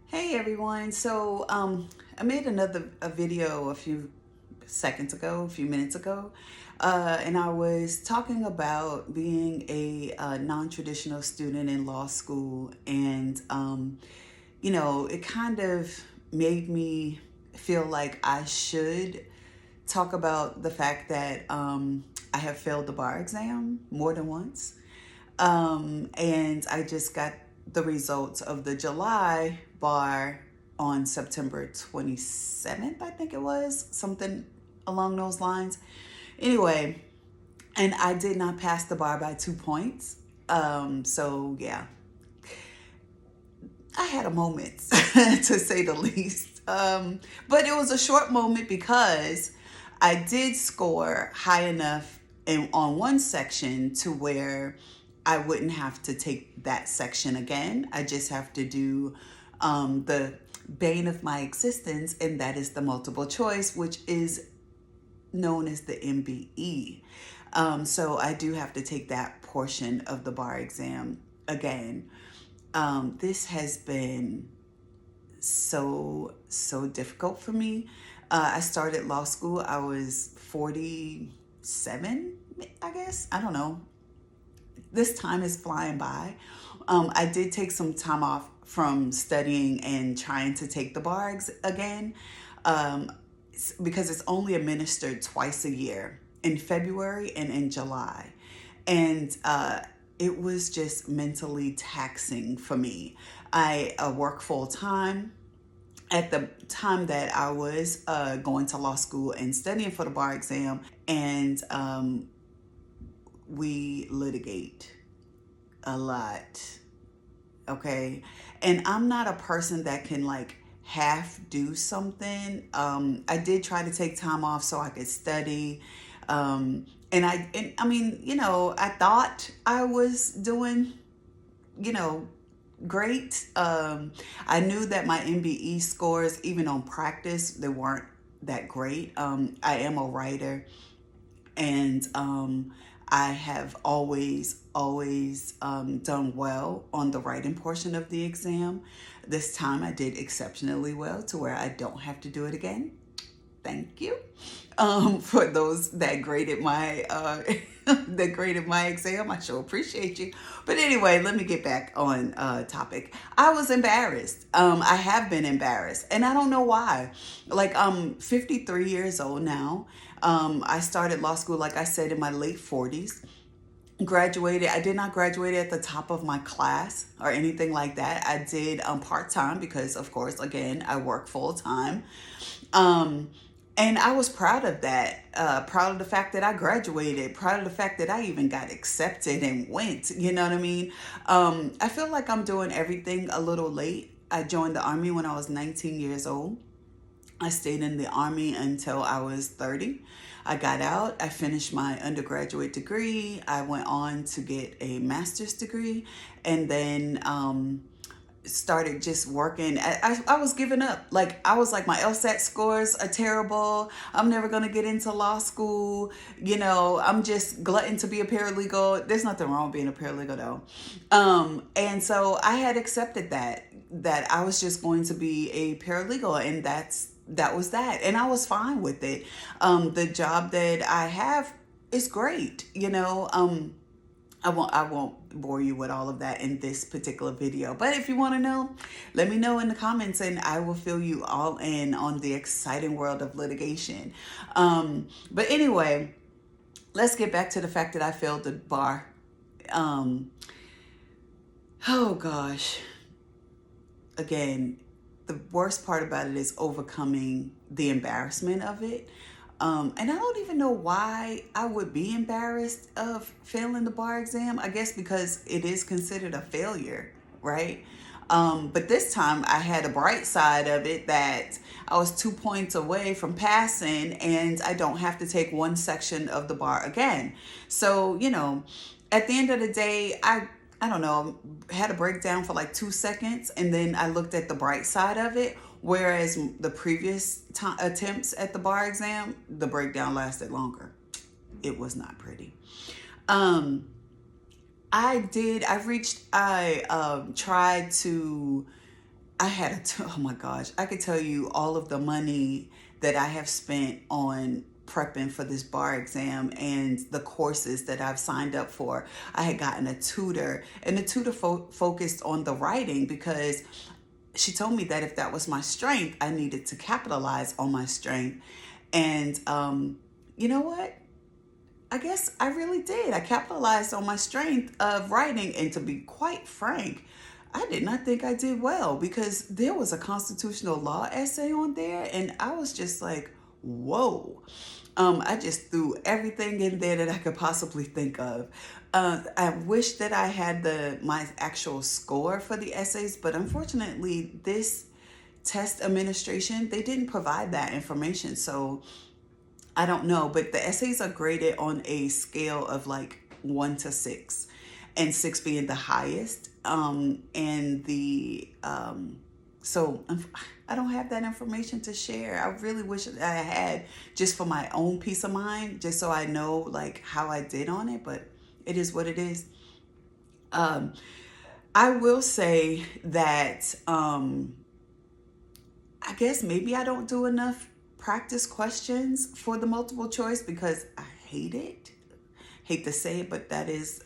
Hey everyone. I made a video a few seconds ago, a few minutes ago, and I was talking about being a non-traditional student in law school, and it kind of made me feel like I should talk about the fact that I have failed the bar exam more than once. And I just got the results of the July bar on September 27th, I think it was, something along those lines. Anyway, and I did not pass the bar by 2 points. Yeah, I had a moment to say the least. But it was a short moment because I did score high enough on one section to where I wouldn't have to take that section again. I just have to do the bane of my existence, and that is the multiple choice, which is known as the MBE. So I do have to take that portion of the bar exam again. This has been so difficult for me. I started law school. I was 47, I guess. I don't know. This time is flying by. I did take some time off from studying and trying to take the bar again, um, because it's only administered twice a year, in February and in July. And it was just mentally taxing for me. I work full time. At the time that I was going to law school and studying for the bar exam, and we litigate a lot. Okay. And I'm not a person that can like half do something. I did try to take time off so I could study. And I mean, I thought I was doing, you know, great. I knew that my MBE scores, even on practice, they weren't that great. I am a writer, and I have always done well on the writing portion of the exam. This time I did exceptionally well to where I don't have to do it again. Thank you for those that graded my that graded my exam. I sure appreciate you. But anyway, let me get back on topic. I was embarrassed. I have been embarrassed, and I don't know why. Like, I'm 53 years old now. I started law school, like I said, in my late 40s. Graduated. I did not graduate at the top of my class or anything like that. I did part-time because, of course, again, I work full-time. Um, and I was proud of that. Proud of the fact that I graduated. Proud of the fact that I even got accepted and went. You know what I mean? I feel like I'm doing everything a little late. I joined the Army when I was 19 years old. I stayed in the Army until I was 30. I got out. I finished my undergraduate degree. I went on to get a master's degree, and then started just working. I was giving up. Like, I was like, my LSAT scores are terrible. I'm never going to get into law school. I'm just glutton to be a paralegal. There's nothing wrong with being a paralegal though. And so I had accepted that I was just going to be a paralegal, and that was that. And I was fine with it. The job that I have is great. I won't bore you with all of that in this particular video. But if you want to know, let me know in the comments, and I will fill you all in on the exciting world of litigation. But anyway, let's get back to the fact that I failed the bar. Um, oh gosh. Again, the worst part about it is overcoming the embarrassment of it. And I don't even know why I would be embarrassed of failing the bar exam. I guess because it is considered a failure, right? But this time I had a bright side of it, that I was 2 points away from passing, and I don't have to take one section of the bar again. So, at the end of the day, I don't know, had a breakdown for like 2 seconds, and then I looked at the bright side of it. Whereas the previous attempts at the bar exam, the breakdown lasted longer. It was not pretty. Um, I tried to oh my gosh, I could tell you all of the money that I have spent on prepping for this bar exam and the courses that I've signed up for. I had gotten a tutor, and the tutor focused on the writing because she told me that if that was my strength, I needed to capitalize on my strength. And you know what? I guess I really did. I capitalized on my strength of writing. And to be quite frank, I did not think I did well because there was a constitutional law essay on there. And I was just like, whoa. I just threw everything in there that I could possibly think of. I wish that I had my actual score for the essays, but unfortunately, this test administration, they didn't provide that information. So I don't know, but the essays are graded on a scale of like 1 to 6, and 6 being the highest. And so I don't have that information to share. I really wish that I had, just for my own peace of mind, just so I know like how I did on it, but it is what it is. Um, I will say that I guess maybe I don't do enough practice questions for the multiple choice because I hate it. Hate to say it, but that is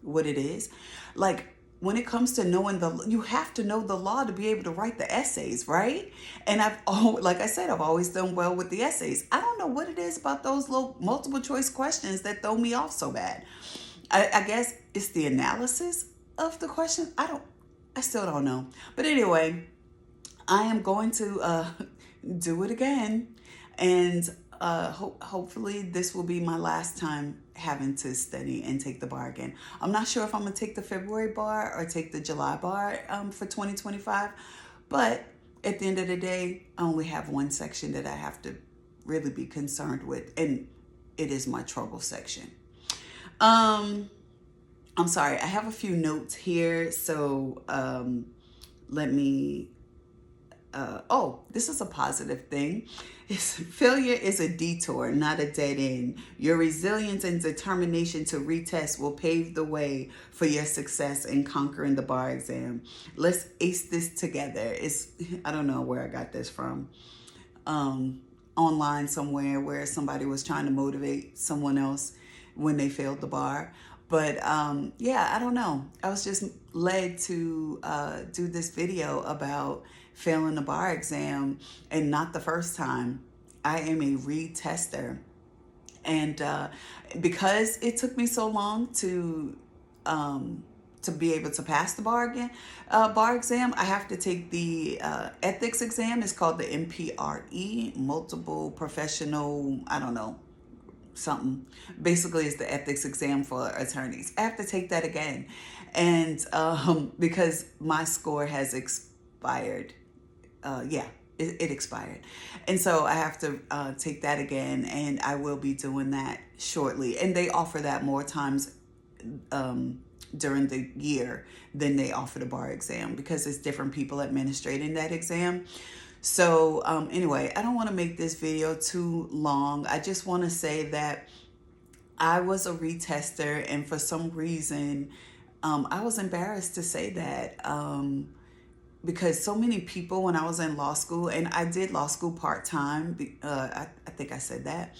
what it is. Like when it comes to knowing you have to know the law to be able to write the essays, right? And like I said, I've always done well with the essays. I don't know what it is about those little multiple choice questions that throw me off so bad. I guess it's the analysis of the question. I still don't know. But anyway, I am going to do it again, and hopefully this will be my last time having to study and take the bar again. I'm not sure if I'm gonna take the February bar or take the July bar for 2025, but at the end of the day, I only have one section that I have to really be concerned with, and it is my trouble section. I'm sorry, I have a few notes here, so let me this is a positive thing. Failure is a detour, not a dead end. Your resilience and determination to retest will pave the way for your success in conquering the bar exam. Let's ace this together. I don't know where I got this from. Online somewhere where somebody was trying to motivate someone else when they failed the bar. But yeah, I don't know. I was just led to do this video about failing the bar exam, and not the first time. I am a retester. And because it took me so long to be able to pass the bar exam, I have to take the ethics exam. It's called the MPRE, multiple professional, I don't know, something. Basically, it's the ethics exam for attorneys. I have to take that again. And because my score has expired. It expired. And so I have to take that again, and I will be doing that shortly. And they offer that more times during the year than they offer the bar exam because it's different people administrating that exam. So anyway, I don't want to make this video too long. I just want to say that I was a retester, and for some reason, I was embarrassed to say that because so many people, when I was in law school, and I did law school part-time, I think I said that,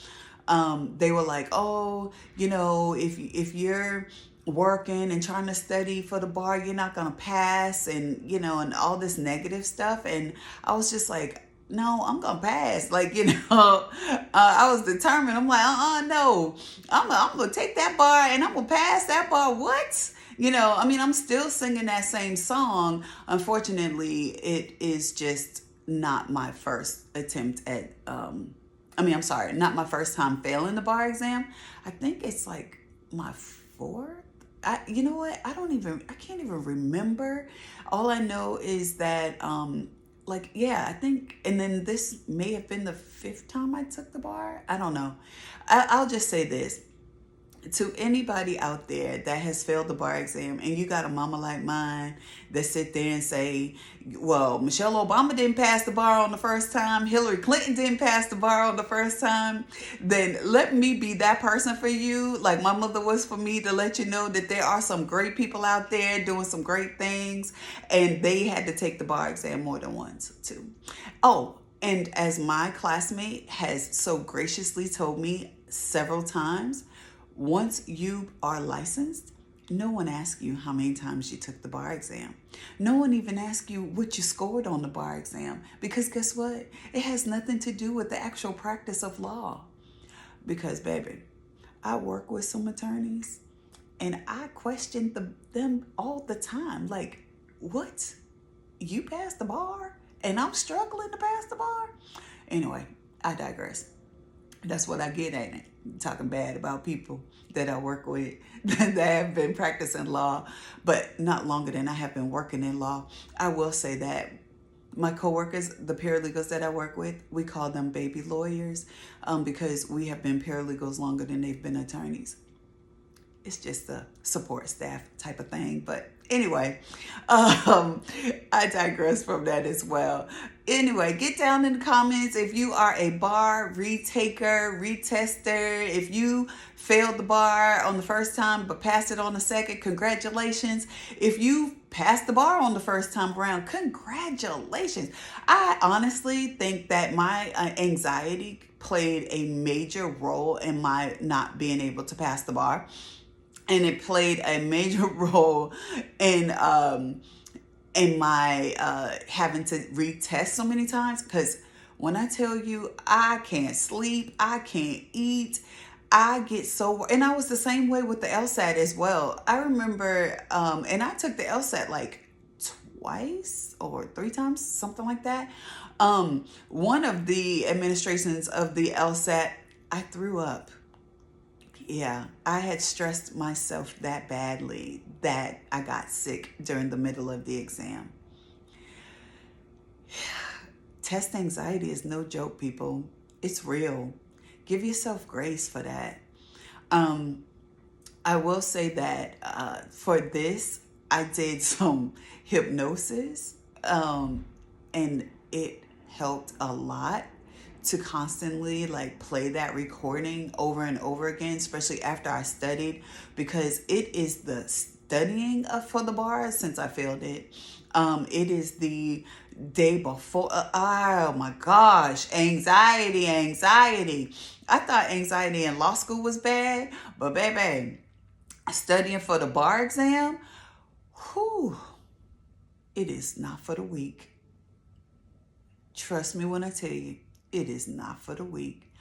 they were like, oh, if you're working and trying to study for the bar, you're not going to pass, and, and all this negative stuff. And I was just like, no, I'm going to pass. Like, I was determined. I'm like, no, I'm going to take that bar and I'm going to pass that bar. What? I'm still singing that same song. Unfortunately, it is just not my first attempt at, I'm sorry, not my first time failing the bar exam. I think it's like my fourth. You know what? I can't even remember. All I know is that, I think, and then this may have been the 5th time I took the bar. I don't know. I'll just say this. To anybody out there that has failed the bar exam and you got a mama like mine that sit there and say, well, Michelle Obama didn't pass the bar on the first time, Hillary Clinton didn't pass the bar on the first time, then let me be that person for you, like my mother was for me, to let you know that there are some great people out there doing some great things, and they had to take the bar exam more than once too. Oh, and as my classmate has so graciously told me several times, once you are licensed, no one asks you how many times you took the bar exam. No one even asks you what you scored on the bar exam, because guess what? It has nothing to do with the actual practice of law. Because, baby, I work with some attorneys and I question them all the time. Like, what? You passed the bar and I'm struggling to pass the bar? Anyway, I digress. That's what I get at it. Talking bad about people that I work with that have been practicing law, but not longer than I have been working in law. I will say that my coworkers, the paralegals that I work with, we call them baby lawyers, because we have been paralegals longer than they've been attorneys. It's just a support staff type of thing. But anyway, I digress from that as well. Anyway, get down in the comments if you are a bar retaker, retester. If you failed the bar on the first time but passed it on the second, congratulations. If you passed the bar on the first time around, congratulations. I honestly think that my anxiety played a major role in my not being able to pass the bar. And it played a major role in my having to retest so many times. Because when I tell you, I can't sleep, I can't eat, I get so, and I was the same way with the LSAT as well. I remember, and I took the LSAT like twice or three times, something like that. One of the administrations of the LSAT, I threw up. Yeah, I had stressed myself that badly that I got sick during the middle of the exam. Test anxiety is no joke, people. It's real. Give yourself grace for that. I will say that for this, I did some hypnosis, and it helped a lot to constantly like play that recording over and over again, especially after I studied, because it is the studying for the bar since I failed it. It is the day before. Oh my gosh, anxiety. I thought anxiety in law school was bad, but baby, studying for the bar exam, whew, it is not for the weak. Trust me when I tell you, it is not for the weak.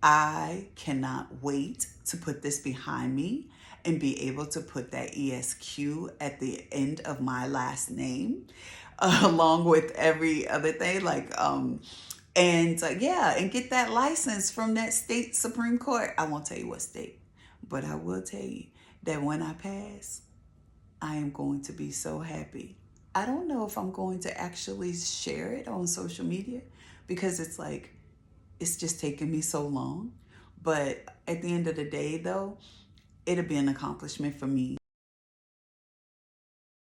I cannot wait to put this behind me and be able to put that ESQ at the end of my last name, along with every other thing, and get that license from that state Supreme Court. I won't tell you what state, but I will tell you that when I pass, I am going to be so happy. I don't know if I'm going to actually share it on social media, because it's just taking me so long. But at the end of the day, though, it'll be an accomplishment for me.